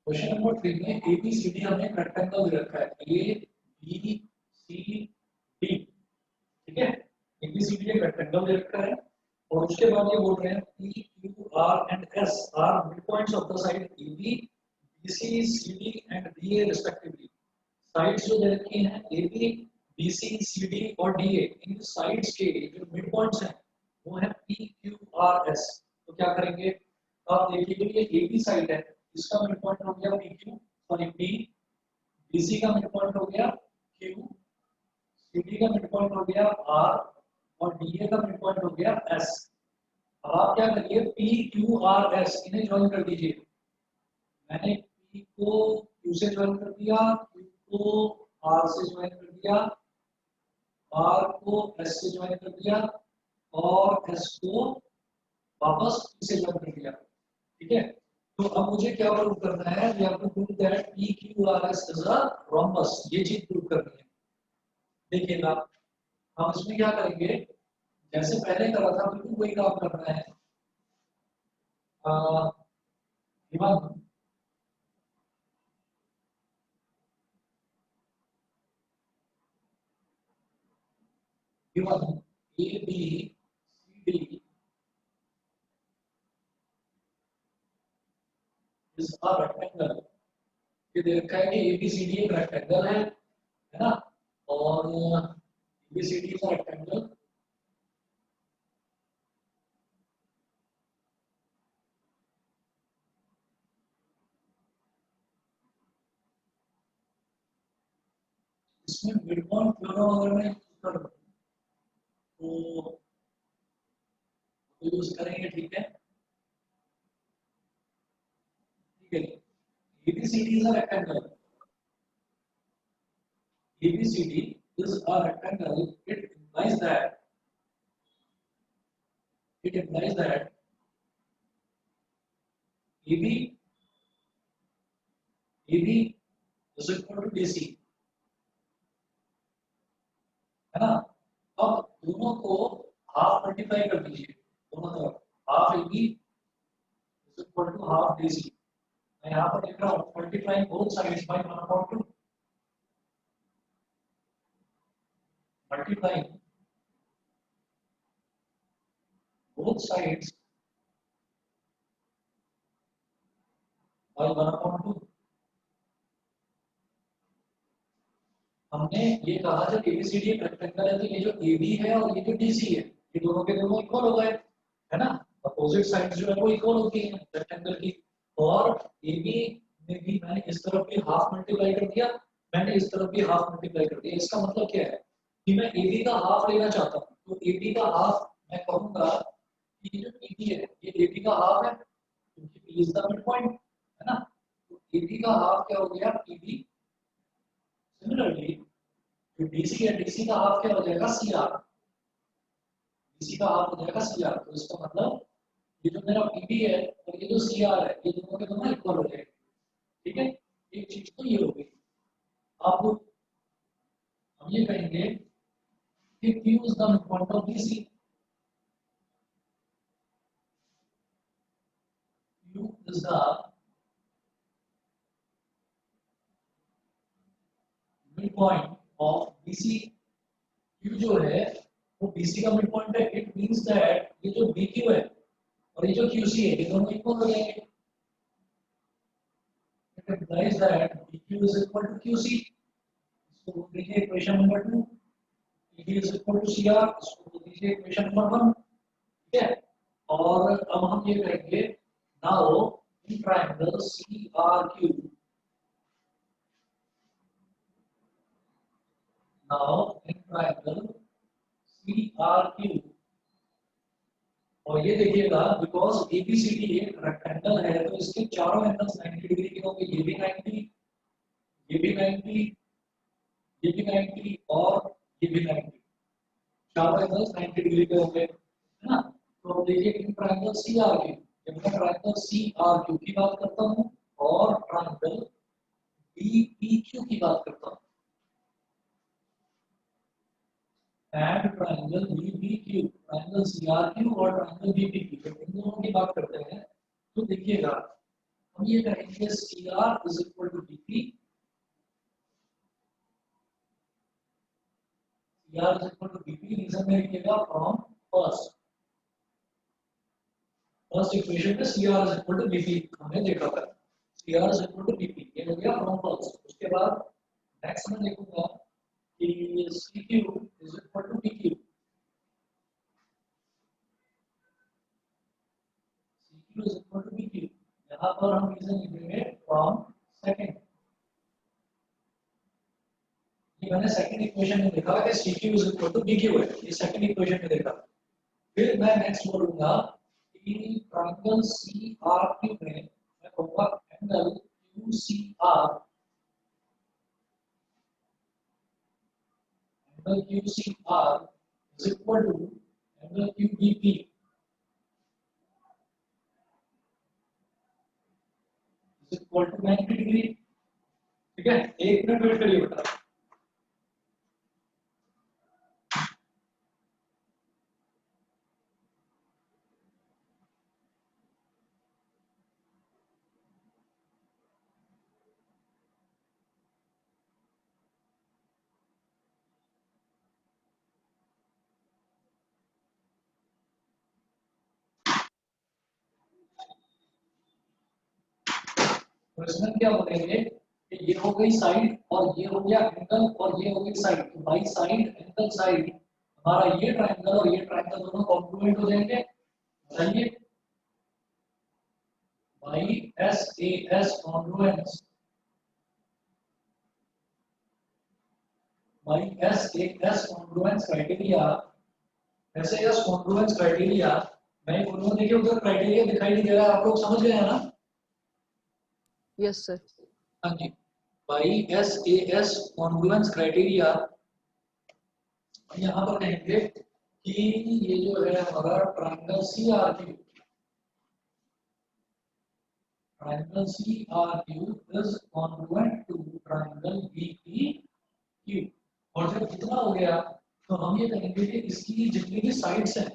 Question number 3 में ABCD हमने rectangle दे रखा है ABCD, ठीक है। ABCD एक रेक्टेंगल दे रखा है और उसके बाद ये बोल रहे हैं PQR and S are midpoints of the side AB, BC, CD and DA respectively. Sides जो दे रखी हैं AB, BC, CD और DA, इन साइड्स के जो मिड पॉइंट्स हैं वो है PQRS। तो क्या करेंगे, आप देखिए ये AB साइड है, इसका मिड पॉइंट हो गया PQ, सॉरी P, BC का मिड पॉइंट हो गया Q, CD का मिड पॉइंट हो गया R और DA का मिड पॉइंट हो गया S। अब आप क्या करिए, PQRS इन्हें ज्वाइन कर दीजिए। मैंने P को Q से ज्वाइन कर दिया, Q को R से ज्वाइन कर दिया, R को S से ज्वाइन कर दिया और S को वापस P से ज्वाइन कर दिया, ठीक है। तो अब मुझे क्या प्रूव करना है, we have to prove that PQRS is a rhombus, ये चीज प्रूव करनी है। देखिएगा हम इसमें क्या करेंगे, जैसे पहले करा था बिल्कुल वही काम करना है। Given ABCD is a rectangle. ये दे रखा है कि ABCD एक रेक्टेंगल है ना, और ABCD इज अ रेक्टेंगल इसमें मिड पॉइंट दोनों अगर मैं यूज कर तो यूज करेंगे, ठीक है। ठीक है, ABCD is a rectangle. ABCD is a rectangle. It implies that AB is equal to DC, है ना। अब दोनों को हाफ मल्टीप्लाई कर दीजिए, दोनों तरफ half AB is equal to half DC। मैं यहाँ पर लिख रहा हूँ multiplying both sides by 1/2, multiplying both sides by 1/2। हमने ये कहा जब ABCD एक रेक्टेंगल है तो ये जो AB है और ये जो DC है ये दोनों के दोनों इक्वल हो गए, है ना। अपोजिट साइड्स जो है वो इक्वल होती हैं रेक्टेंगल की। और AB में भी मैंने इस तरफ भी हाफ मल्टीप्लाई कर दिया, मैंने इस तरफ भी हाफ मल्टीप्लाई कर दिया। इसका मतलब क्या है कि मैं AB का हाफ लेना चाहता हूँ, तो AB का हाफ मैं कहूँगा कि ये जो AB है ये AB का हाफ है क्योंकि P is the mid point, है ना। तो AB का हाफ क्या हो गया PB। सिमिलरली जो DC है DC का हाफ क्या हो जाएगा CR, DC का हाफ हो जाएगा CR। तो इसका मतलब ये जो मेरा PB है और ये जो CR है ये दोनों के दोनों इक्वल हो जाएंगे, ठीक है। एक चीज तो ये हो गई। अब हम ये कहेंगे कि Q is the midpoint of BC, Q is the midpoint of BC। Q जो है वो BC का मिडपॉइंट है। इट मींस दैट ये जो BQ है और ये जो QC है ये दोनों इक्वल हो जाएंगे। It implies that PQ is equal to QC। इसको बोल दीजिए equation number 2। PQ is equal to CR, इसको बोल दीजिए इक्वेशन नंबर 1, ठीक है। और अब हम ये करेंगे, now in triangle CRQ, now in triangle CRQ, और ये देखिएगा बिकॉज ABCD एक रेक्टेंगल है तो इसके चारों एंगल्स 90 डिग्री के होंगे। ये भी 90, ये भी 90, ये भी 90 और ये भी 90, चारों एंगल्स 90 डिग्री के होंगे, है ना। तो देखिए इन ट्रायंगल CRQ, जब मैं ट्रायंगल CRQ की बात करता हूँ और ट्रायंगल DPQ की बात करता हूँ and triangle BPQ, triangle CRQ और ट्रायंगल BPQ, जब इन दोनों की बात करते हैं तो देखिएगा हम ये करेंगे CR is equal to BP, CR is equal to BP, reason में लिखिएगा फ्रॉम फर्स्ट इक्वेशन में CR is equal to BP हमने देखा था, CR is equal to BP, ये हो गया फ्रॉम फर्स्ट। उसके बाद नेक्स्ट में लिखूंगा कि CQ is equal to PQ, CQ is equal to PQ, यहाँ पर हम रीजन लिखेंगे फ्रॉम सेकंड। ये मैंने सेकंड इक्वेशन में देखा कि CQ is equal to PQ है, ये सेकंड इक्वेशन में देखा। फिर मैं नेक्स्ट बोलूंगा कि ट्रायंगल CRQ में मैं कहूंगा angle QCR, angle QCR is equal to angle QBP is equal to 90 degree. ठीक है, एक मिनट वेट करिए बेटा। तो इसमें क्या बोलेंगे कि ये हो गई साइड और ये हो गया एंगल और ये हो गई साइड, तो बाई साइड एंगल साइड हमारा ये ट्रायंगल और ये ट्रायंगल दोनों कॉन्ग्रुएंट हो जाएंगे। बताइए, by SAS congruence, by SAS congruence criteria, SAS congruence criteria, मैं बोलूंगा देखिए उधर क्राइटेरिया दिखाई नहीं दे रहा है, आप लोग समझ गए हैं ना? Yes sir. हाँ जी, बाई SAS कॉन्ग्रुएंस क्राइटेरिया यहाँ पर कहेंगे कि ये जो है हमारा triangle CRQ, triangle CRQ is congruent to triangle BPQ। और जब इतना हो गया तो हम ये कहेंगे कि इसकी जितनी भी साइड्स हैं,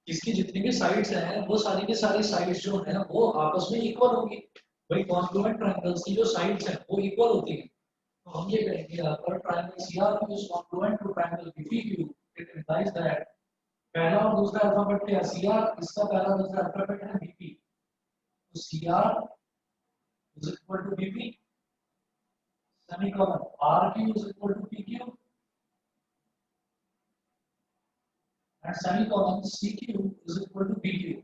इसकी जितनी भी साइड्स हैं वो सारी की सारी साइड्स जो हैं वो आपस में इक्वल होंगी। भाई कॉन्ग्रुएंट ट्रायंगल्स की जो साइड्स हैं वो इक्वल होती हैं, तो हम ये कहेंगे अगर triangle CRQ is congruent to triangle BPQ, it implies that पहला और दूसरा अल्फाबेट क्या है? CR, इसका पहला और दूसरा अल्फाबेट है BP, तो CR is equal to BP, semicolon RQ is equal to PQ, and semicolon CQ is equal to PQ,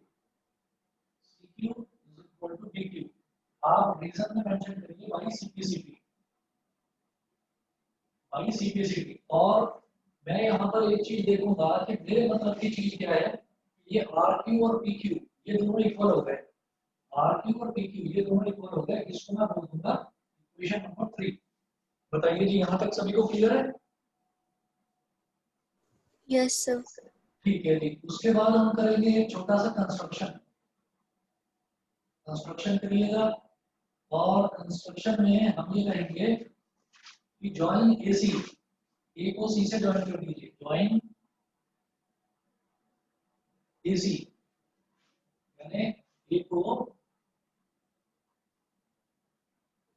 CQ is equal to PQ। आप रीजन में मेंशन करिए बाई CPCT, बाई CPCT। और मैं यहाँ पर एक चीज देखूंगा कि मेरे मतलब की चीज क्या है, ये RQ और PQ ये दोनों इक्वल हो गए, RQ और PQ ये दोनों इक्वल हो गए, इसको मैं बोल दूंगा इक्वेशन नंबर 3। बताइए जी, यहाँ तक सभी को क्लियर है? Yes sir. ठीक है जी। उसके बाद हम करेंगे एक छोटा सा कंस्ट्रक्शन, कंस्ट्रक्शन करिएगा। और कंस्ट्रक्शन में हम ये करेंगे कि ज्वाइन AC, A को C से ज्वाइन कर दीजिए, ज्वाइन AC, यानी A को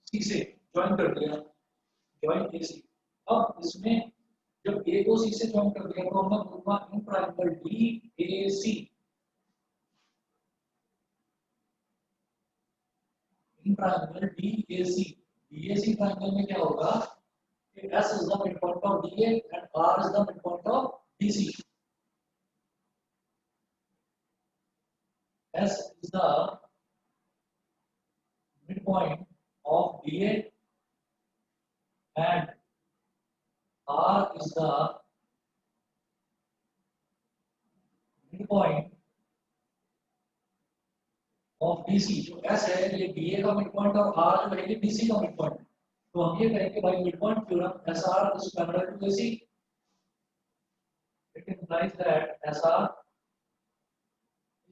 C से ज्वाइन कर दिया, ज्वाइन AC। अब इसमें जब A को C से ज्वाइन कर दिया तो हम बोलूंगा in triangle DAC, in triangle DAC, DAC triangle में क्या होगा कि S is the midpoint of DA and R is the midpoint of DC, S is the midpoint of DA and R is the midpoint of DC। जो S है ये DA का midpoint और R जो है ये DC का midpoint। तो हम ये कहेंगे भाई midpoint theorem SR is parallel to AC, it implies that SR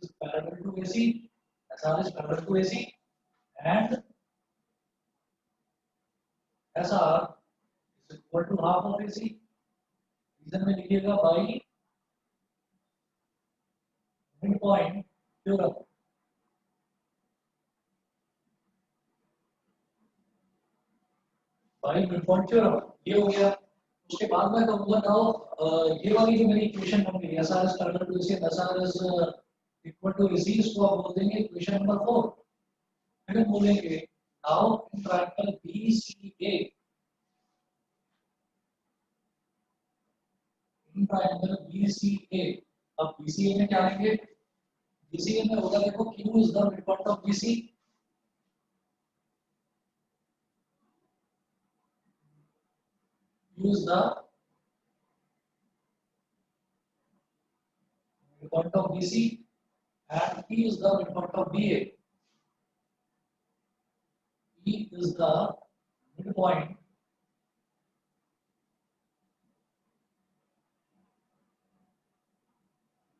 is parallel to AC, SR is parallel to AC and SR is equal to half of AC। Reason में लिखिएगा by midpoint theorem, by mid point theorem, ये हो गया। उसके बाद मैं कहूंगा now ये वाली जो मेरी इक्वेशन बन गई S R is parallel to AC, S R is equal to AC, इसको आप बोल देंगे इक्वेशन नंबर 4। फिर हम बोलेंगे now in triangle BCA, in triangle BCA, अब बीसीए में क्या लेंगे, बीसीए में होगा देखो Q is the midpoint of BC, Q is the midpoint of BC and P is the midpoint of BA. P is the midpoint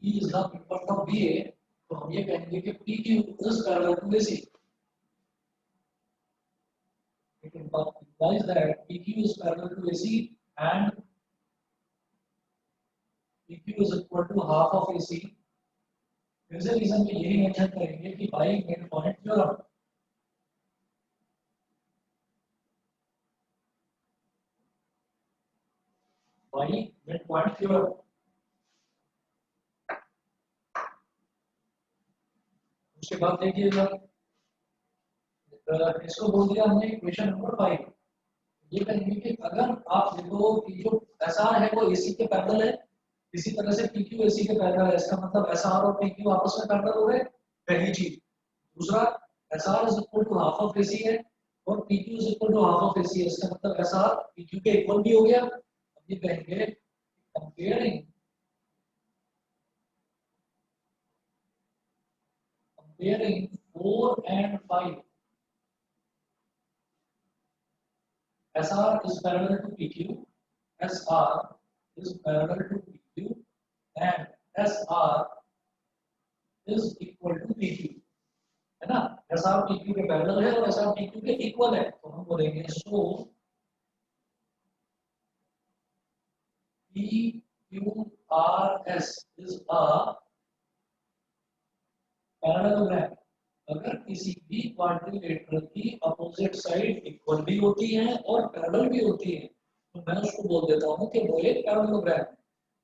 P is the midpoint of BA. तो हम ये कहेंगे कि PQ is parallel to AC. It implies that PQ is parallel to AC and PQ is equal to half of AC. फिर से reason में यही mention करेंगे कि by mid point theorem, by mid point theorem. उसके बाद देखिएगा इसको बोल दिया हमने इक्वेशन नंबर 5। ये कहेंगे कि अगर आप देखो कि जो एसआर है वो एसी के पैरेलल है, इसी तरह से पीक्यू एसी के पैरेलल है, इसका मतलब एसआर और पीक्यू आपस में पैरेलल हो गए, पहली चीज। दूसरा, SR is equal to half of AC है और PQ is equal to half of AC है, इसका मतलब एसआर पीक्यू के इक्वल भी हो गया। अब ये कहेंगे comparing comparing 4 and 5, SR is parallel to PQ, SR is parallel to PQ and SR is equal to PQ, है ना। SR PQ के पैरेलल है और SR PQ के इक्वल है, तो हम बोलेंगे सो PQRS is a parallelogram। अगर किसी भी क्वाड्रिलेटरल की अपोजिट साइड इक्वल भी होती है और पैरेलल भी होती है तो मैं उसको बोल देता हूँ कि वो एक पैरेललोग्राम है।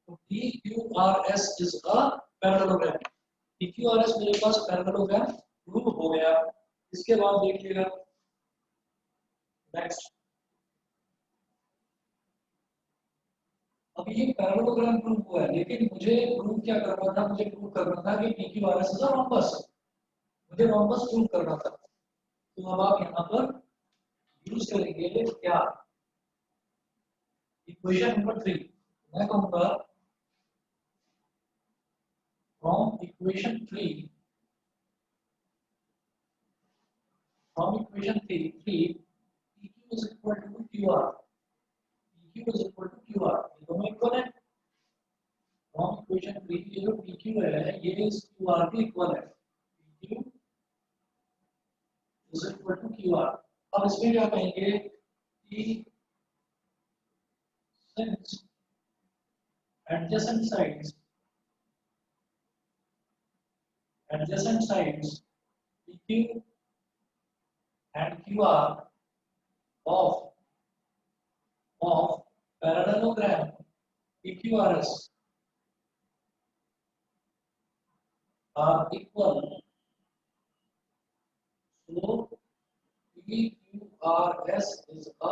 तो PQRS is a parallelogram। PQRS मेरे पास पैरेललोग्राम प्रूव हो गया। इसके बाद देखिएगा नेक्स्ट, अब ये पैरेललोग्राम प्रूव हुआ है, लेकिन मुझे प्रूव क्या करना था, मुझे प्रूव करना था कि PQRS is a rhombus, मुझे rhombus प्रूव करना था। तो अब आप यहाँ पर यूज करेंगे क्या, इक्वेशन नंबर 3। मैं कहूँगा from equation 3 PQ is equal to QR, PQ is equal to QR, ये दोनों इक्वल है। from equation 3 ये जो PQ है ये इस QR के इक्वल है, PQ is equal to QR। अब इसमें क्या कहेंगे कि since adjacent sides PQ and QR of parallelogram PQRS are equal, so PQRS is a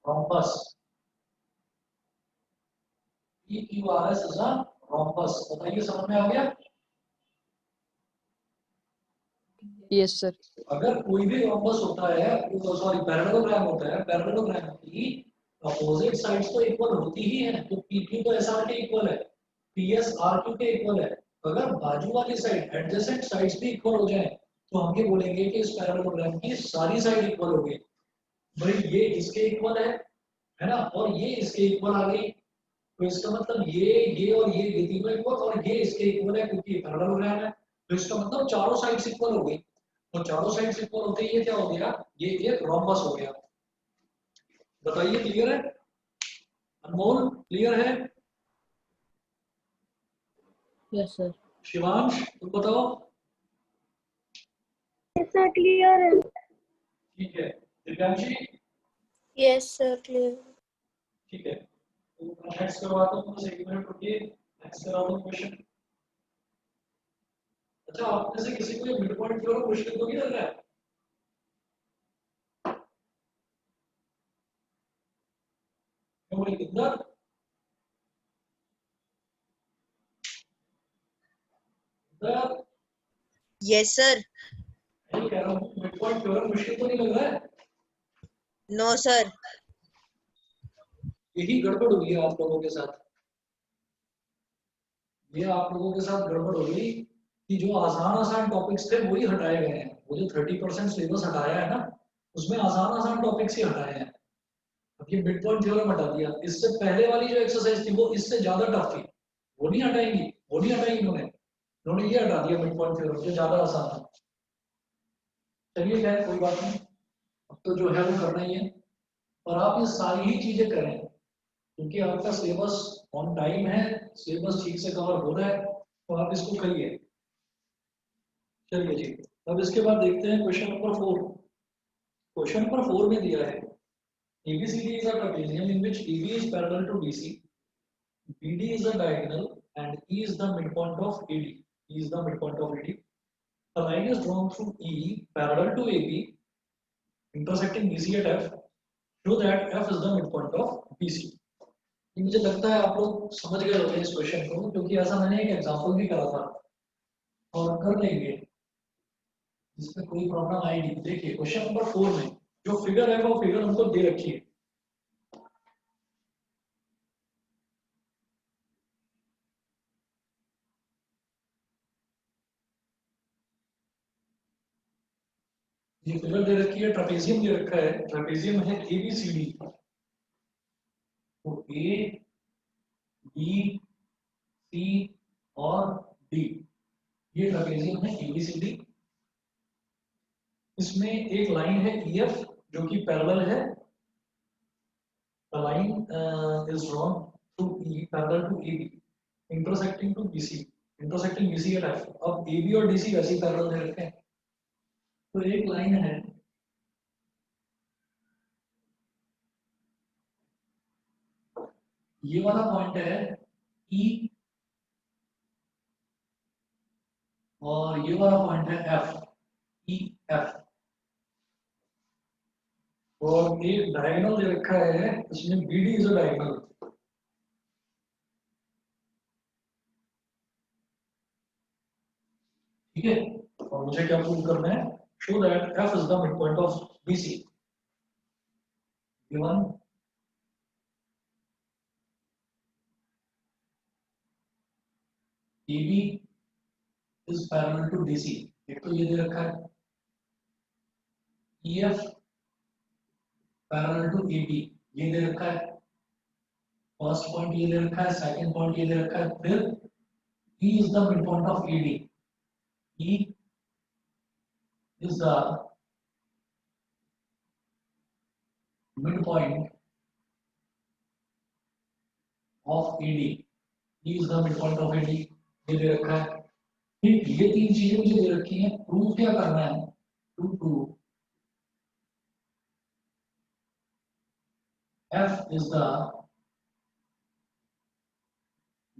rhombus, PQRS is a rhombus। बताइए समझ में आ गया। Yes, sir. अगर कोई भी rhombus होता है, सॉरी पैरेललोग्राम होता है, पैरेललोग्राम की अपोजिट साइड्स तो इक्वल होती ही है, तो PQ तो SR के इक्वल है, PS RQ के इक्वल है। अगर बाजू वाली साइड एडजेसेंट साइड्स भी इक्वल हो जाए तो हम ये बोलेंगे कि इस पैरेललोग्राम की सारी साइड इक्वल हो गई। भाई ये इसके इक्वल है ना, और ये इसके इक्वल आ गई, तो इसका मतलब ये और ये तीनों इक्वल और ये इसके इक्वल है क्योंकि पैरेललोग्राम है, तो इसका मतलब चारों साइड्स इक्वल हो गई। तो चारों साइड्स इक्वल होते ही ये क्या हो गया, ये एक रोम्बस हो गया। बताइए क्लियर है, अनमोल क्लियर है? Yes, sir. शिवांश तुम बताओ। सर क्लियर है। ठीक है, दिव्यांशी Yes, sir. Clear. ठीक है, तो नेक्स्ट करवाता हूँ, बस 1 मिनट रुकिए, नेक्स्ट करा दूँ क्वेश्चन। अच्छा, आप में से किसी को ये मिड पॉइंट थ्योरम मुश्किल तो नहीं लग रहा है? क्यों बोले कितना? Yes, sir. नहीं कह रहा हूँ, मिड पॉइंट थ्योरम मुश्किल तो नहीं लग रहा है? No, sir. यही गड़बड़ हुई है आप लोगों के साथ, ये आप लोगों के साथ गड़बड़ हो गई कि जो आसान आसान टॉपिक्स थे वही हटाए गए हैं। वो जो 30% सिलेबस हटाया है ना, उसमें आसान आसान टॉपिक्स ही हटाए हैं। अब ये मिड पॉइंट थ्योरम हटा दिया, इससे पहले वाली जो एक्सरसाइज थी वो इससे ज्यादा टफ थी, वो नहीं हटाएंगी, वो नहीं हटाई इन्होंने ये हटा दिया मिड पॉइंट थ्योरम जो ज्यादा आसान था। चलिए खैर कोई बात नहीं, अब तो जो है वो करना ही है, और आप ये सारी ही चीजें करें क्योंकि आपका सिलेबस ऑन टाइम है, सिलेबस ठीक से कवर हो रहा है, तो आप इसको करिए। चलिए जी, अब इसके बाद देखते हैं क्वेश्चन नंबर 4। क्वेश्चन नंबर 4 में दिया है ABCD is a trapezium in which AB is parallel to BC, BD is a diagonal, and E is the midpoint of AD. E is the midpoint of AD. A line is drawn through E parallel to AB, intersecting BC at F. Show that F is the midpoint of BC. मुझे लगता है आप लोग समझ गए होंगे इस question को, क्योंकि ऐसा मैंने एक एग्जांपल भी करा था और कर लेंगे, इसमें कोई प्रॉब्लम आएगी। देखिए क्वेश्चन नंबर 4 में जो फिगर है वो फिगर हमको दे रखी है। ये फिगर दे रखी है, ट्रेपेजियम दे रखा है, ट्रेपेजियम है ABCD, तो A B C और D, ये ट्रेपेजियम है ABCD। इसमें एक लाइन है EF जो कि पैरेलल है, the line is drawn through E parallel to AB intersecting to BC, intersecting BC at F। अब AB और DC वैसे ही पैरेलल दे रखे हैं, तो एक लाइन है ये वाला पॉइंट है E और ये वाला पॉइंट है F, E F, और एक डायगोनल दे रखा है, इसमें BD इज अ डायगोनल। ठीक है, और मुझे क्या प्रूव करना है? Show that F is the midpoint of BC। Given AB is parallel to DC, एक तो ये दे रखा है, EF पैरेलल टू AB ये दे रखा है, फर्स्ट पॉइंट ये दे रखा है, सेकंड पॉइंट ये दे रखा है, फिर E is the midpoint of AD, E is the midpoint of AD, E is the midpoint of AD ये दे रखा है। ठीक, ये तीन चीजें मुझे दे रखी हैं, प्रूव क्या करना है? To F is the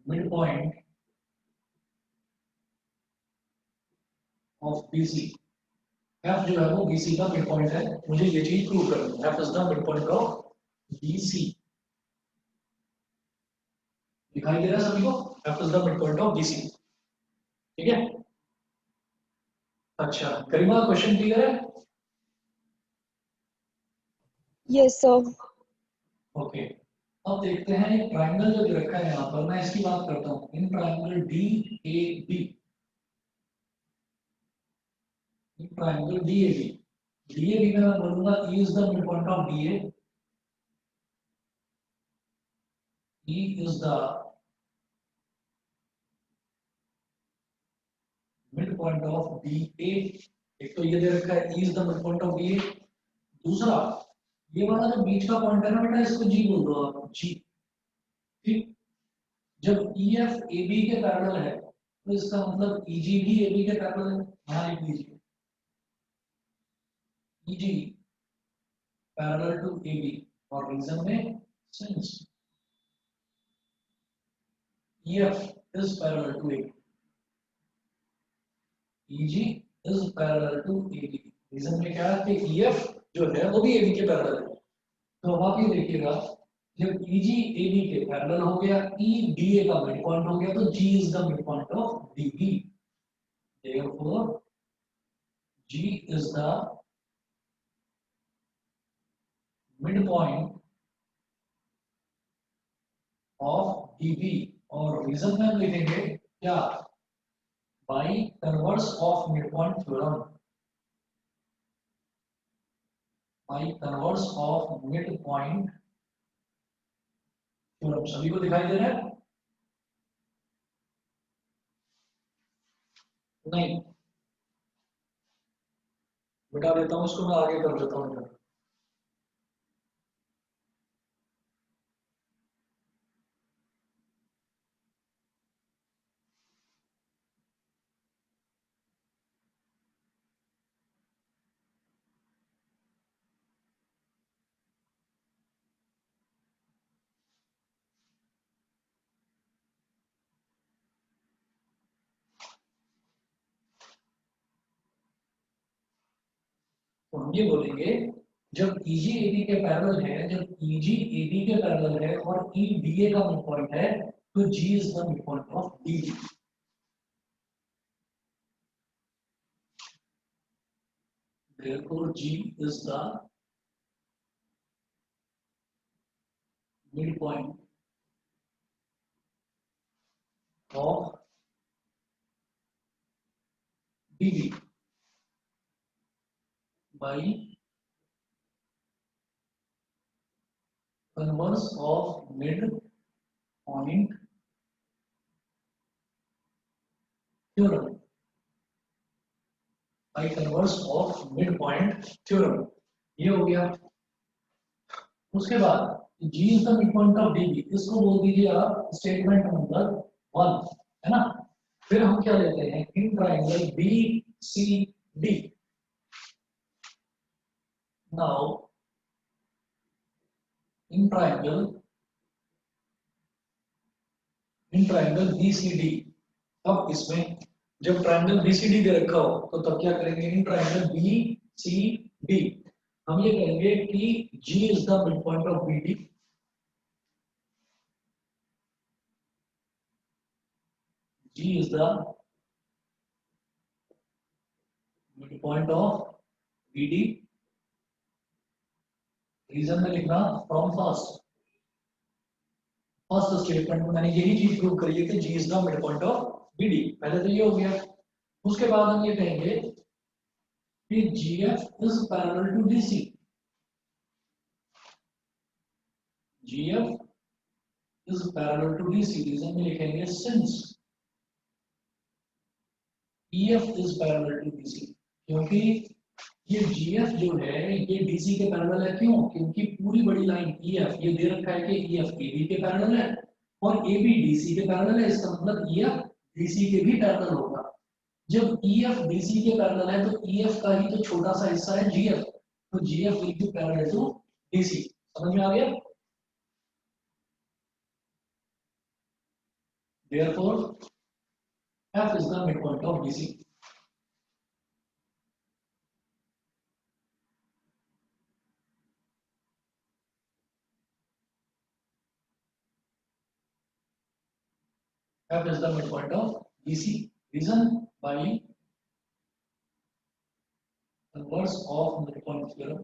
midpoint of BC। F जो है वो BC का मिड पॉइंट है, मुझे ये चीज प्रूव करनी है। F is the midpoint of BC। दिखाई दे रहा है सभी को? F is the midpoint of BC। ठीक है, अच्छा करीमा क्वेश्चन क्लियर है? Yes, sir. ओके, अब देखते हैं एक ट्रायंगल जो दे रखा है यहाँ पर, मैं इसकी बात करता हूँ। In triangle DAB, in triangle DAB, DAB में मैं बोलूंगा E is the midpoint of DA, E is the midpoint of DA। एक तो ये दे रखा है E is the midpoint of DA। दूसरा ये वाला जो बीच का पॉइंट है ना बेटा, इसको G बोल दो आप, G। ठीक, जब EF AB के पैरेलल है तो इसका मतलब EG भी AB के पैरेलल है, यहाँ लिख लीजिए EG पैरेलल टू AB और रीजन में since EF is parallel to AB, EG is parallel to AB। Reason में क्या है कि EF जो है वो भी AB के पैरेलल है। तो अब आप ये देखिएगा, जब EG AB के पैरेलल हो गया, EDA का मिड पॉइंट हो गया, तो G is the midpoint of DB। Therefore, G is the midpoint of DB। और रीजन में हम लिखेंगे क्या, by converse of midpoint theorem, by converse of midpoint theorem. सभी को दिखाई दे रहा है? नहीं, मिटा देता हूं इसको, मैं आगे कर देता हूं। तो हम ये बोलेंगे, जब EG AB के पैरेलल है, जब EG AB के पैरेलल है और EDA का मिड पॉइंट है, तो G is the midpoint of DB। Therefore, G is the midpoint of DB by converse of midpoint theorem, by converse of midpoint theorem। ये हो गया। उसके बाद G is the midpoint of DB, इसको बोल दीजिए आप स्टेटमेंट नंबर 1, है ना। फिर हम क्या लेते हैं, in triangle BCD। Now in triangle BCD, अब इसमें जब ट्राइंगल BCD दे रखा हो तो तब क्या करेंगे, इन ट्राइंगल BCD हम ये कहेंगे कि G is the midpoint of BD, G is the midpoint of BD। Reason में लिखना फ्रॉम फर्स्ट स्टेटमेंट में मैंने यही चीज प्रूव करी है कि G is the midpoint of BD। पहले तो ये हो गया। उसके बाद हम ये कहेंगे कि GF is parallel to DC, GF is parallel to DC। Reason में लिखेंगे since EF is parallel to DC, क्योंकि ये GF जो है ये DC के पैरेलल है। क्यों? क्योंकि पूरी बड़ी लाइन EF ये दे रखा है कि EF AB के पैरेलल है और AB DC के पैरेलल है। इसका मतलब EF DC के भी पैरेलल होगा। जब EF DC के पैरेलल है तो EF का ही तो छोटा सा हिस्सा है GF, तो GF will be parallel to DC। समझ में आ गया? Therefore, F is the midpoint of BC। F is the midpoint of BC। Reason by converse of midpoint theorem।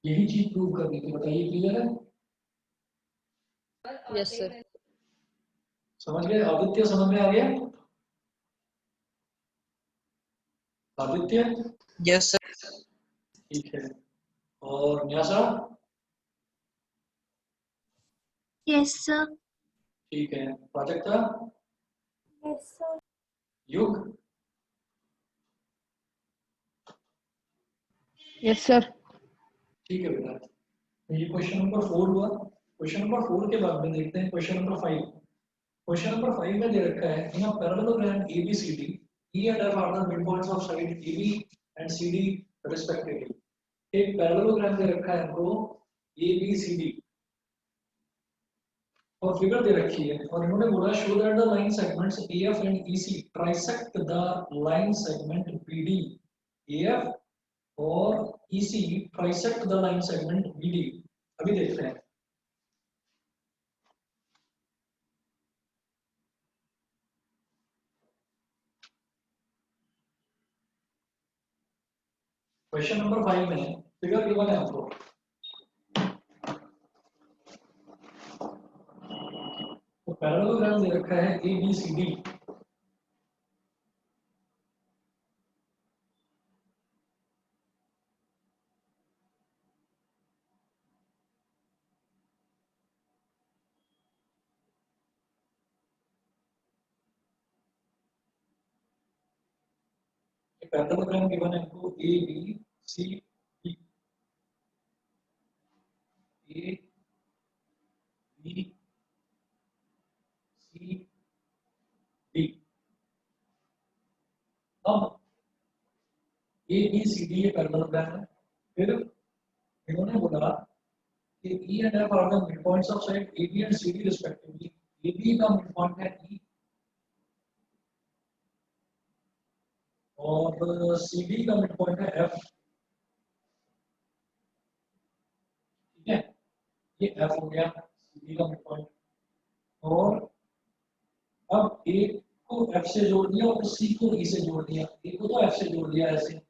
यही चीज प्रूव करनी थी। बताइए, क्लियर है? Yes sir. समझ गए? आदित्य समझ में आ गया? आदित्य? Yes, sir. ठीक है। और न्यासा? Yes, sir. ठीक है। प्राजक्ता? Yes, sir. युग? Yes sir. ठीक है बेटा। तो ये क्वेश्चन नंबर 4 हुआ। क्वेश्चन नंबर 4 के बाद में देखते हैं क्वेश्चन नंबर 5। क्वेश्चन नंबर 5 में दे रखा है in a parallelogram ABCD E and F are the midpoints of side AB and CD respectively. एक पैरेललोग्राम दे रखा है हमको ABCD और फिगर दे रखी है और इन्होंने बोला show that the line segments AF and EC trisect the line segment BD. AF और EC trisect the line segment BD. अभी देखते हैं क्वेश्चन नंबर 5 में फिगर गिवन है हमको तो पैरेललोग्राम दे रखा है ABCD पैरेललोग्राम गिवन है हमको ABCD ABCD अब ABCD ये पैरेललोग्राम है फिर इन्होंने बोला कि E and F are the midpoints of side AB and CD respectively. AB का midpoint है E और CD का midpoint है F. ठीक है ये F हो गया CD का midpoint और अब A को F से जोड़ दिया और C को E से जोड़ दिया. A को तो F से जोड़ दिया ऐसे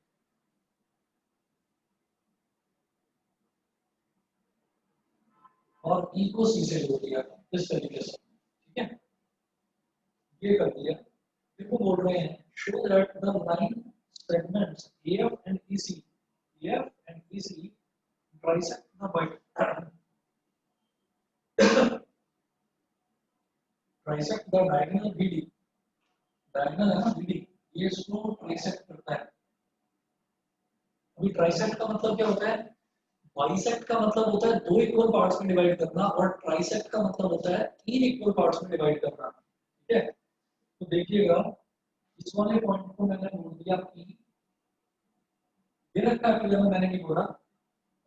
और E को C से जोड़ दिया इस तरीके से. ठीक है ये कर दिया. फिर वो बोल रहे हैं show that the line segments AF and EC AF and EC trisect the trisect the diagonal BD. Diagonal है ना BD ये इसको ट्राइसेक्ट करता है. अभी ट्राइसेक्ट का मतलब क्या होता है बाइसेक्ट का मतलब होता है दो इक्वल पार्ट्स में डिवाइड करना और ट्राइसेक्ट का मतलब होता है तीन इक्वल पार्ट्स में डिवाइड करना. ठीक है तो देखिएगा इस वाले पॉइंट को मैंने बोल दिया P ये रखा है फिगर में मैंने नहीं बोला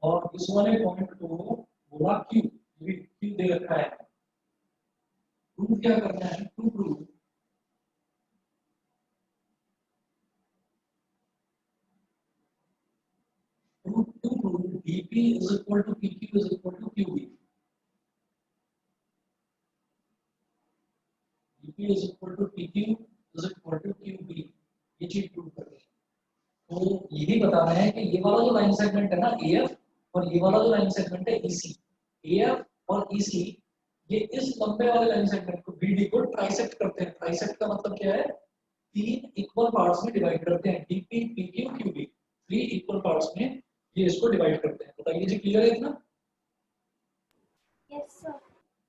और इस वाले पॉइंट को बोला Q ये Q दे रखा है. प्रूव क्या करना है to prove DP is equal to PQ is equal to QB. DP is equal to PQ is equal to QB. ये चीज प्रूव करनी है. तो यही बताना है कि ये वाला जो लाइन सेगमेंट है ना AF और ये वाला जो लाइन सेगमेंट है EC AF और EC ये इस लंबे वाले लाइन सेगमेंट को BD को ट्राइसेक्ट करते हैं. ट्राइसेक्ट का मतलब क्या है तीन इक्वल पार्ट्स में डिवाइड करते हैं DP PQ QB three equal parts में ये इसको डिवाइड करते हैं. बताइए जी क्लियर है इतना Yes, sir.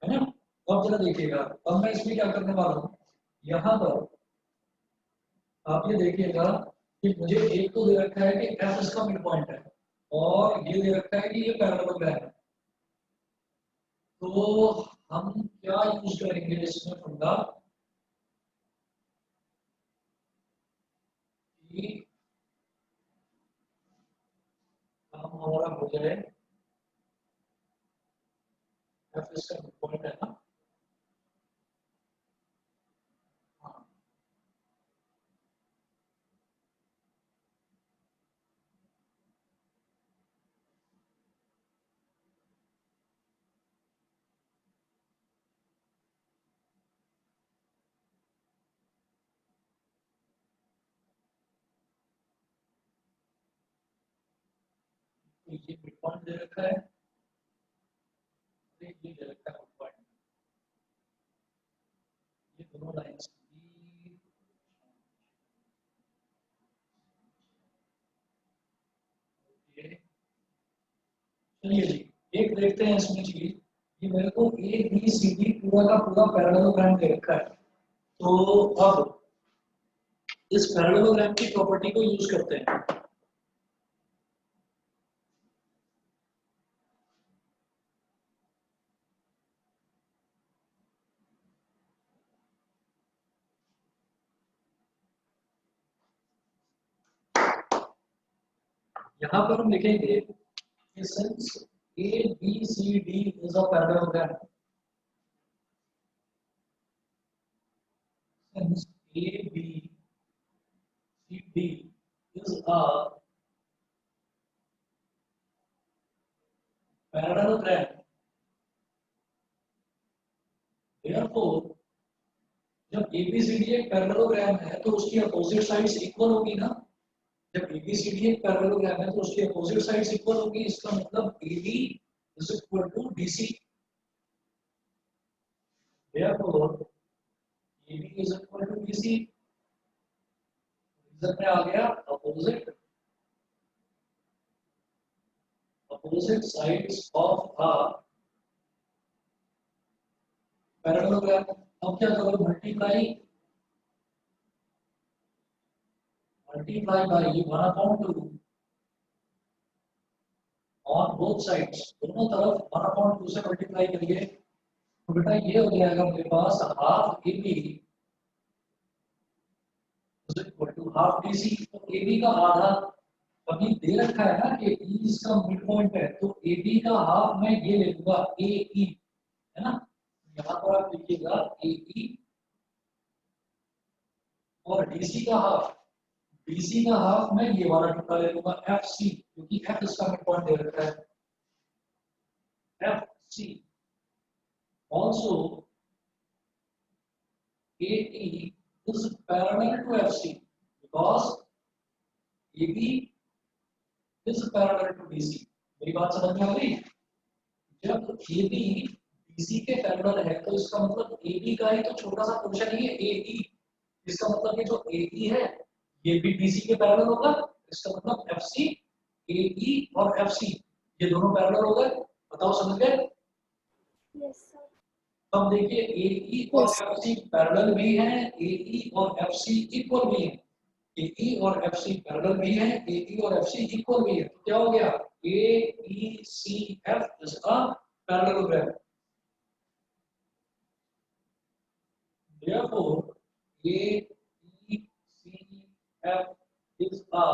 है ना. अब जरा देखिएगा अब मैं इसमें क्या करने वाला हूँ यहाँ पर आप ये देखिएगा कि मुझे एक तो दे रखा है कि F इसका मिड पॉइंट है और ये दे रखा है कि ये पैरेललोग्राम है. तो हम क्या यूज करेंगे इसमें फंडा कि काम हमारा हो जाए F इसका मिड पॉइंट है ना. हाँ तो ये मिड पॉइंट दे रखा है ये दे रखा है मिड पॉइंट. ये दोनों लाइंस चलिए जी एक देखते हैं इसमें चीज ये मेरे को ABCD पूरा का पूरा पैरेललोग्राम दे रखा है. तो अब इस पैरेललोग्राम की प्रॉपर्टी को यूज करते हैं. यहाँ पर हम लिखेंगे कि since ABCD is a parallelogram, since ABCD is a parallelogram, therefore जब ABCD एक पैरेललोग्राम है तो उसकी अपोजिट साइड्स इक्वल होगी ना। जब ABCD एक पैरेललोग्राम है तो उसकी अपोजिट साइड्स इक्वल होगी, इसका मतलब AB is equal to BC, therefore AB is equal to BC। Reason में आ गया opposite sides of a parallelogram। अब क्या करो, multiply by 1/2 on both sides, दोनों तरफ 1/2 से मल्टीप्लाई करिए तो बेटा ये हो जाएगा मेरे पास half AB is equal to half BC। तो AB का आधा अभी दे रखा है ना कि E इसका मिड पॉइंट है, तो AB का हाफ मैं ये ले लूंगा AE, है ना। यहाँ पर आप लिखिएगा AE और BC का हाफ मैं ये वाला टुकड़ा ले लूंगा FC, क्योंकि F इसका मिड पॉइंट दे रखा है FC। Also AE is parallel to FC because AB is parallel to BC। मेरी बात समझ में आ गई। जब AB BC के पैरेलल है तो इसका मतलब AB का ही तो छोटा सा पोर्शन ही है AE, इसका मतलब ये जो AE है ये भी BC के पैरेलल होगा, इसका मतलब FC AE और FC ये दोनों पैरेलल हो गए। बताओ समझ गए। Yes, sir. अब देखिए AE और FC पैरेलल भी हैं, AE और FC इक्वल भी हैं, AE और FC पैरेलल भी हैं, AE और FC इक्वल भी है। तो क्या हो गया, AECF is a parallelogram. Therefore AECF is a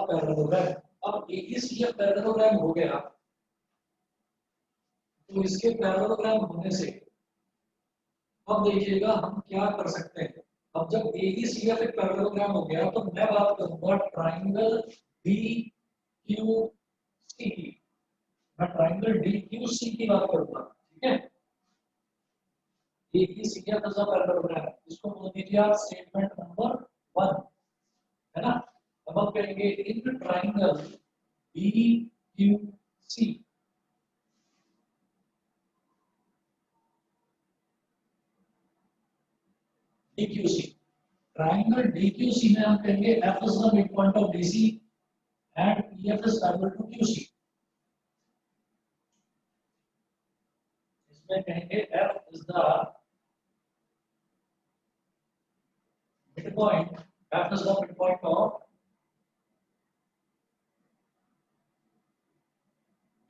parallelogram. अब AECF पैरेललोग्राम हो गया तो इसके पैरेललोग्राम होने से अब देखिएगा हम क्या कर सकते हैं। अब जब AECF एक पैरेललोग्राम हो गया तो मैं बात करूंगा ट्राइंगल DQC की, मैं ट्राइंगल DQC की बात करूंगा, ठीक है। AECF इज अ पैरेललोग्राम, इसको बोल दीजिए आप स्टेटमेंट नंबर 1, है ना। अब हम करेंगे in triangle DQC DQC triangle DQC में हम कहेंगे F is the midpoint of DC and EF is parallel to QC। इसमें कहेंगे F is the midpoint, F is the midpoint of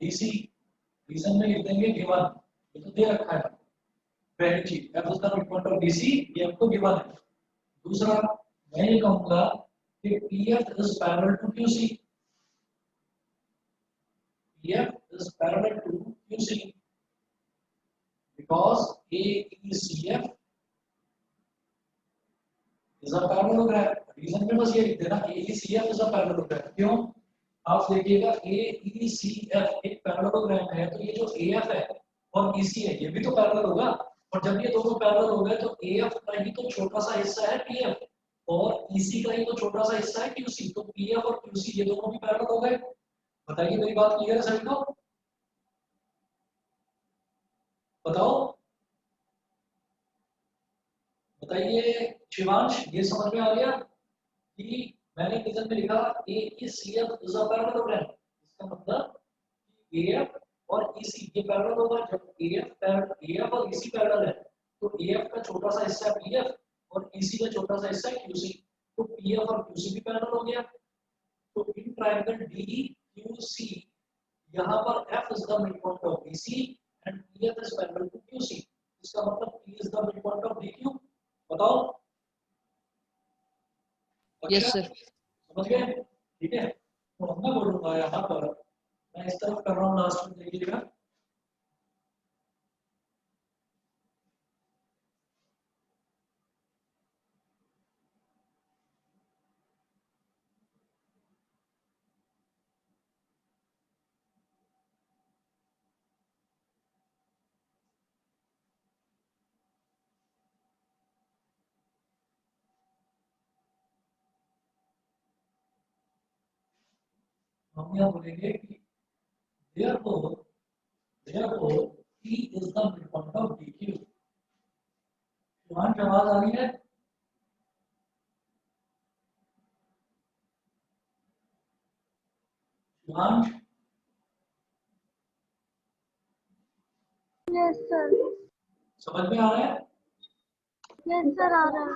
DC। Reason में लिख देंगे गिवन, ये तो दे रखा है पहली चीज, F is the midpoint of DC, ये आपको गिवन है। दूसरा मैं ये कहूंगा कि PF is parallel to QC, PF is parallel to QC because AECF is a parallelogram। Reason में बस ये लिख देना AECF is a parallelogram। क्यों, आप देखिएगा AECF एक पैरेललोग्राम है तो ये जो AF है और EC है ये भी तो पैरेलल होगा, और जब ये दोनों पैरेलल हो गए तो AF का ही तो छोटा सा हिस्सा है PF और EC का ही तो छोटा सा हिस्सा है QC, तो PF और QC ये दोनों भी पैरेलल हो गए। बताइए मेरी बात क्लियर है सभी को, बताओ बताइए शिवांश, ये समझ में आ गया कि मैंने किचन में लिखा AECF इज अ पैरेललोग्राम, इसका मतलब AF और EC ये पैरेलल होगा। जब AF और EC पैरेलल है तो AF का छोटा सा हिस्सा PF और EC का छोटा सा हिस्सा QC, तो PF और QC भी पैरेलल हो गया। तो इन ट्रायंगल DQC यहाँ पर F is the midpoint of DC and PF is parallel to QC, इसका मतलब P is the midpoint of DQ। बताओ। यस अच्छा, सर। समझ गए? ठीक है, तो अब मैं बोलूंगा यहाँ पर, मैं इस तरफ कर रहा हूँ, लास्ट में देखिएगा। हम यहाँ बोलेंगे कि therefore P is the midpoint of DQ। Shivansh, आवाज आ रही है? Shivansh, Yes, sir. समझ में आ रहा है? Yes, sir, आ रहा है।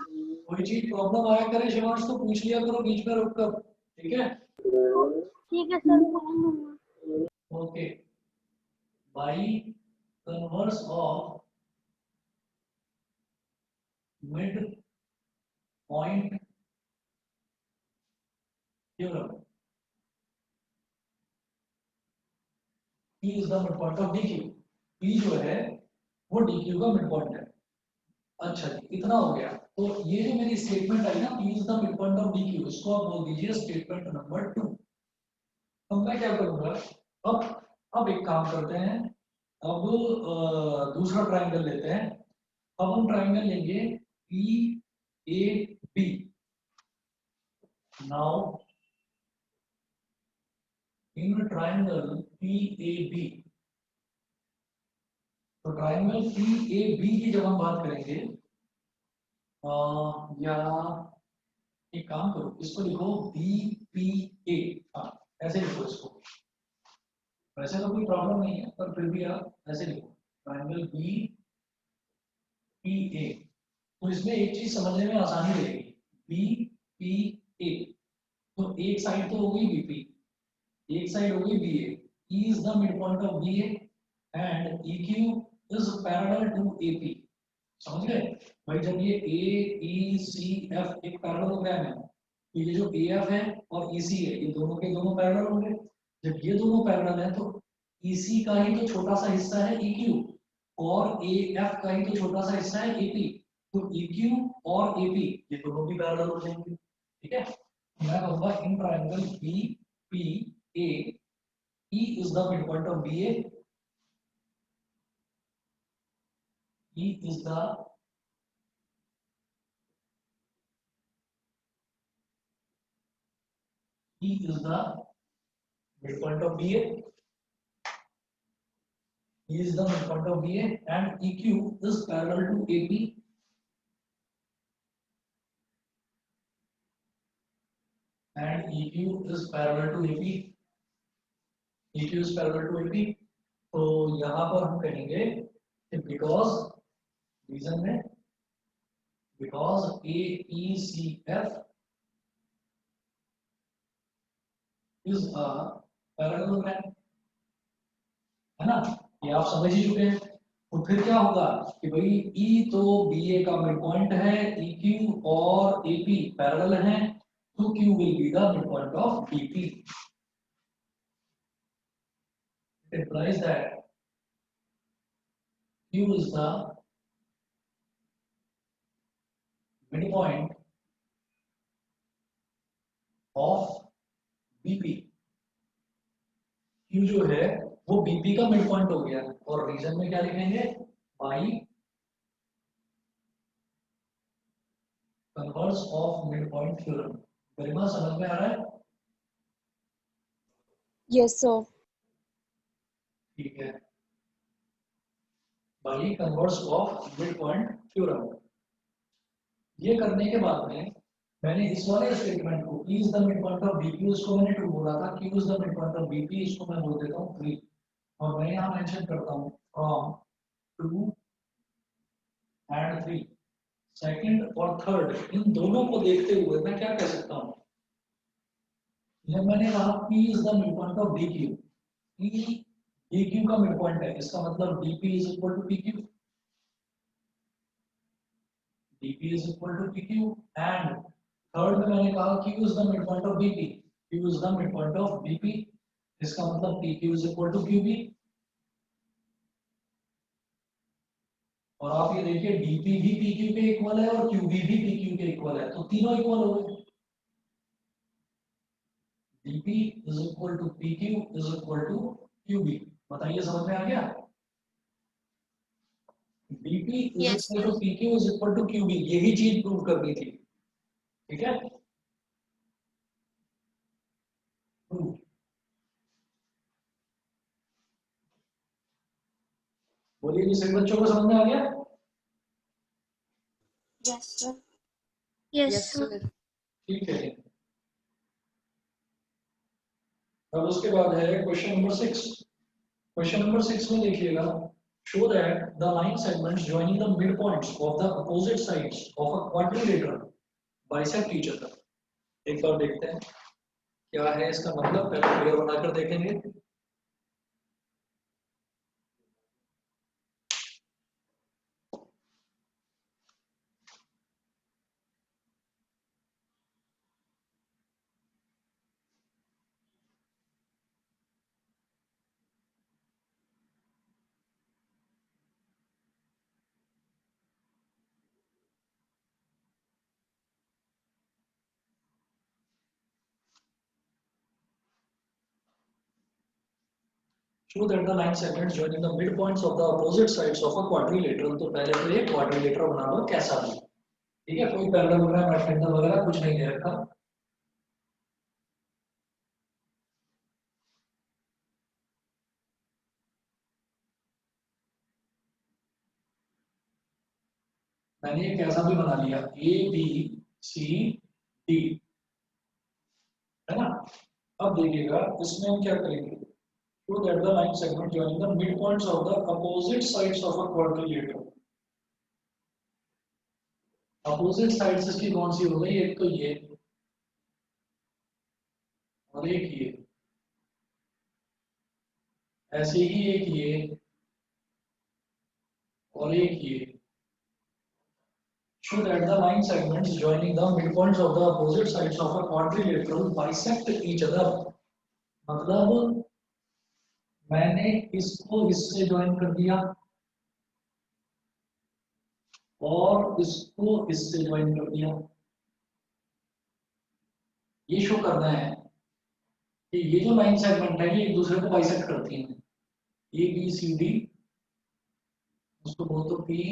कोई चीज प्रॉब्लम आया करे शिवांश तो पूछ लिया करो बीच में रुक कर, ठीक है? ठीक है सर, पूछ लूंगा। Okay, by converse of mid point theorem, P is the midpoint of DQ। P जो है वो DQ का midpoint है। अच्छा जी, इतना हो गया। तो ये जो मेरी स्टेटमेंट आई ना, P is the midpoint of DQ, इसको आप बोल दीजिए स्टेटमेंट नंबर 2। अब मैं क्या करूंगा, अब एक काम करते हैं, अब दूसरा ट्रायंगल लेते हैं। अब हम ट्रायंगल लेंगे PAB। Now in triangle PAB, तो ट्रायंगल PAB की जब हम बात करेंगे, या एक काम करो, इसको लिखो BPA। हाँ, ऐसे लिखो इसको। वैसे तो कोई प्रॉब्लम नहीं है, पर फिर भी आप ऐसे लिखो, ट्रायंगल BPA। तो इसमें एक चीज समझने में आसानी रहेगी, BPA, तो एक साइड तो होगी BP, एक साइड होगी BA। E is the midpoint of BA and EQ is parallel to AP। समझ गए भाई? जब ये AECF एक पैरेललोग्राम है, तो ये जो AF है और EC है, ये दोनों के दोनों पैरेलल होंगे। जब ये दोनों पैरेलल हैं तो EC का ही तो छोटा सा हिस्सा है EQ, और AF का ही तो छोटा सा हिस्सा है AP। तो EQ और AP ये दोनों भी पैरेलल हो जाएंगे, ठीक है? मैं कहूंगा in triangle BPA, E is the midpoint of BA, E is the midpoint of BA, E is the midpoint of BA and EQ is parallel to AP, and EQ is parallel to AP, EQ is parallel to AP। तो यहाँ पर हम कहेंगे कि reason में because AECF is a parallelogram, है ना? ये आप समझ ही चुके हैं। तो फिर क्या होगा कि भाई E तो BA का मिड पॉइंट है, EQ और AP पैरेलल हैं, तो Q will be the midpoint of BP। It implies that Q is the midpoint of BP। Q जो है वो BP का मिड पॉइंट हो गया, और रीजन में क्या लिखेंगे, by converse of mid point theorem. Garima, समझ में आ रहा है? Yes, sir. ठीक है, by converse of mid point theorem. ये करने के बाद में मैंने इस वाले स्टेटमेंट को P is the midpoint of BP, उसको मैंने 2 बोला था, Q is the midpoint of BP, इसको मैं बोल देता हूँ 3, और मैं यहाँ मेंशन करता हूँ फ्रॉम 2 and 3। सेकंड और थर्ड, इन दोनों को देखते हुए मैं क्या कह सकता हूँ, जब मैंने कहा P is the midpoint of DQ, P DQ का मिड पॉइंट है, इसका मतलब DP is equal to PQ। DP is equal to PQ and third में मैंने कहा Q is the midpoint of BP. Q is the midpoint of BP. इसका मतलब PQ is equal to QB. और आप ये देखिए DP भी PQ के इक्वल है और QB भी PQ के इक्वल है, तो तीनों इक्वल हो गए. DP is equal to PQ is equal to QB. बताइए समझ में आ गया? DP is Yes, equal to PQ is equal to QB. यही चीज प्रूव करनी थी. ठीक है? बोलिए जी, सभी बच्चों को समझ में आ गया? Yes, sir. yes, Yes, sir. ठीक है. अब उसके बाद है क्वेश्चन नंबर 6. क्वेश्चन नंबर 6 में देखिएगा, show that the line segments joining the midpoints of the opposite sides of a quadrilateral bisect each other. एक बार देखते हैं क्या है इसका मतलब, पहले फिगर बनाकर देखेंगे. Show that the line segments joining the midpoints of the opposite sides of a quadrilateral. तो पहले तो ये quadrilateral बना लो कैसा भी. ठीक है, कोई पैरेललोग्राम रेक्टेंगल वगैरह कुछ नहीं दे रखा. मैंने ये कैसा भी बना लिया, A B C D, है ना. अब देखिएगा इसमें हम क्या करेंगे. Show that the line segment joining the midpoints of the opposite sides of a quadrilateral. Opposite sides इसकी कौन सी हो गई, एक तो ये और एक ये, ऐसे ही एक ये और एक ये. Show that the line segments joining the midpoints of the opposite sides of a quadrilateral bisect each other. मतलब मैंने इसको इससे ज्वाइन कर दिया और इसको इससे ज्वाइन कर दिया. ये शो करना है कि ये जो लाइन सेगमेंट है ये एक दूसरे को बाइसेक्ट करती हैं. ए बी सी डी, उसको बोल दो पी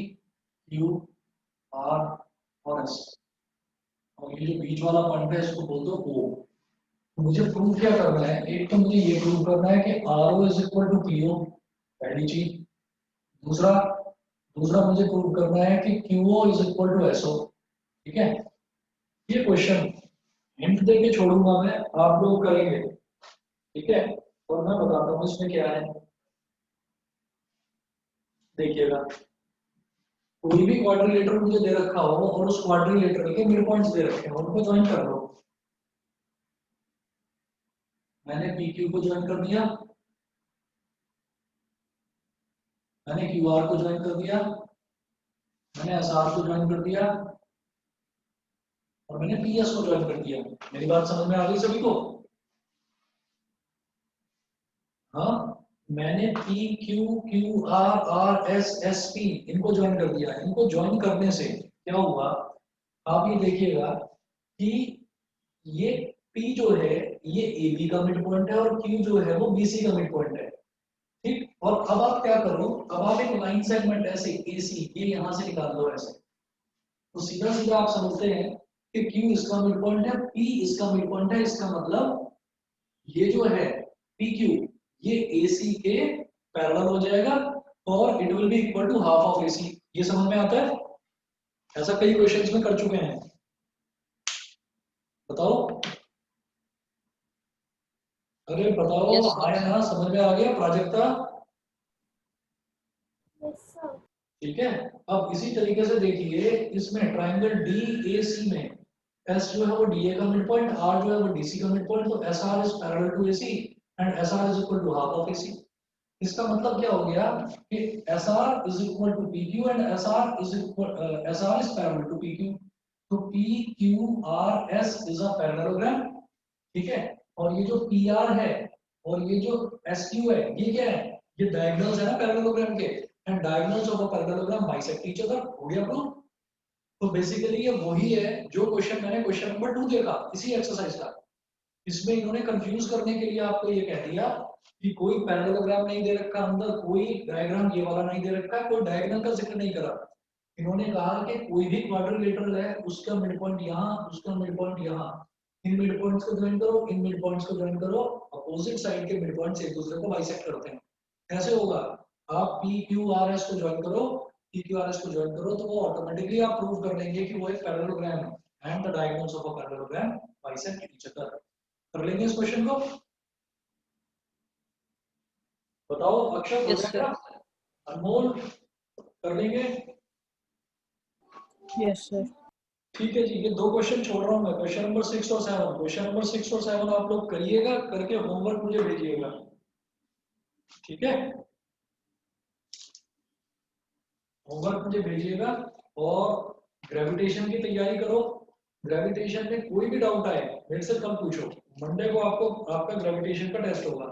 क्यू आर और एस, और ये जो बीच वाला पॉइंट है इसको बोल दो ओ. मुझे प्रूव क्या करना है, एक तो मुझे ये प्रूव करना है कि R O is equal to P O, पहली चीज. दूसरा दूसरा मुझे प्रूव करना है कि Q O is equal to S O. ठीक है, ये क्वेश्चन हिंट दे के छोड़ूंगा मैं, आप लोग करेंगे. ठीक है, और मैं बताता हूँ इसमें क्या है. देखिएगा, कोई भी क्वाड्रिलेटरल मुझे दे रखा हो और उस क्वाड्रिलेटरल के मिड पॉइंट्स दे रखे हो, उनको ज्वाइन कर लो. मैंने पी क्यू को ज्वाइन कर दिया, मैंने क्यू आर को ज्वाइन कर दिया, मैंने एस आर को ज्वाइन कर दिया और मैंने पी एस को ज्वाइन कर दिया. मेरी बात समझ में आ गई सभी को? हाँ, मैंने P Q Q R R S S P इनको ज्वाइन कर दिया. इनको ज्वाइन करने से क्या हुआ, आप ये देखिएगा कि ये P जो है ये AB का मिड पॉइंट है और Q जो है वो BC का मिड पॉइंट है. ठीक, और अब आप क्या करो, अब आप एक लाइन सेगमेंट ऐसे AC ये यहां से निकाल दो ऐसे, तो सीधा सीधा आप समझते हैं कि Q इसका मिड पॉइंट है, P इसका मिड पॉइंट है. इसका मतलब ये जो है PQ ये AC के पैरेलल हो जाएगा और it will be equal to half of AC. ये समझ में आता है? ऐसा कई क्वेश्चंस में कर चुके हैं. बताओ, अरे बताओ. Yes, हाँ या ना, समझ में आ गया प्राजक्ता? Yes, sir. ठीक है, अब इसी तरीके से देखिए इसमें ट्रायंगल DAC में S जो है वो DA का मिड पॉइंट, R जो है वो DC का मिड पॉइंट, तो SR is parallel to AC and SR is equal to half of AC. इसका मतलब क्या हो गया कि SR is equal to PQ and SR is parallel to PQ। तो PQRS इज अ पैरेललोग्राम, ठीक है। और ये जो PR है और ये जो SQ है, ये क्या है? ये डायगोनल्स है ना पैरेललोग्राम के, and diagonals of a parallelogram bisect each other. हो गया प्रूफ। तो बेसिकली ये वही है जो क्वेश्चन मैंने क्वेश्चन नंबर 2 देखा इसी एक्सरसाइज का। इसमें इन्होंने कंफ्यूज करने के लिए आपको ये कह दिया कि कोई पैरेललोग्राम नहीं दे रखा अंदर, कोई डायग्राम ये वाला नहीं दे रखा, कोई डायगोनल का जिक्र नहीं करा। इन्होंने कहा कि कोई भी क्वाड्रिलेटरल है, उसका मिड पॉइंट यहाँ, उसका मिड पॉइंट यहाँ, इन मिड पॉइंट्स को ज्वाइन करो, इन मिड पॉइंट्स को ज्वाइन करो, अपोजिट साइड के मिड पॉइंट्स एक दूसरे को बाइसेक्ट करते हैं। कैसे होगा? आप PQRS को ज्वाइन करो, PQRS को ज्वाइन करो, तो वो ऑटोमेटिकली आप प्रूव कर लेंगे कि वो एक पैरेललोग्राम है and the diagonals of a parallelogram bisect each other. कर लेंगे इस क्वेश्चन को? बताओ अक्षर, हो Yes, गया sir. क्या? अनमोल, कर लेंगे? Yes, sir. ठीक है जी, ये दो क्वेश्चन छोड़ रहा हूँ मैं, क्वेश्चन नंबर 6 और 7। क्वेश्चन नंबर 6 और 7 आप लोग करिएगा, करके होमवर्क मुझे भेजिएगा, ठीक है। होमवर्क मुझे भेजिएगा और ग्रेविटेशन की तैयारी करो। ग्रेविटेशन में कोई भी डाउट आए मेरे से कल पूछो। मंडे को आपको आपका ग्रेविटेशन का टेस्ट होगा,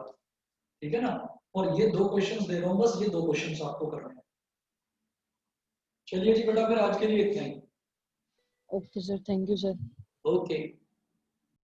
ठीक है ना। और ये दो क्वेश्चंस दे रहा हूँ, बस ये दो क्वेश्चंस आपको करने हैं। चलिए जी बेटा, फिर आज के लिए इतना ही। Okay, sir. Thank you, sir. Okay.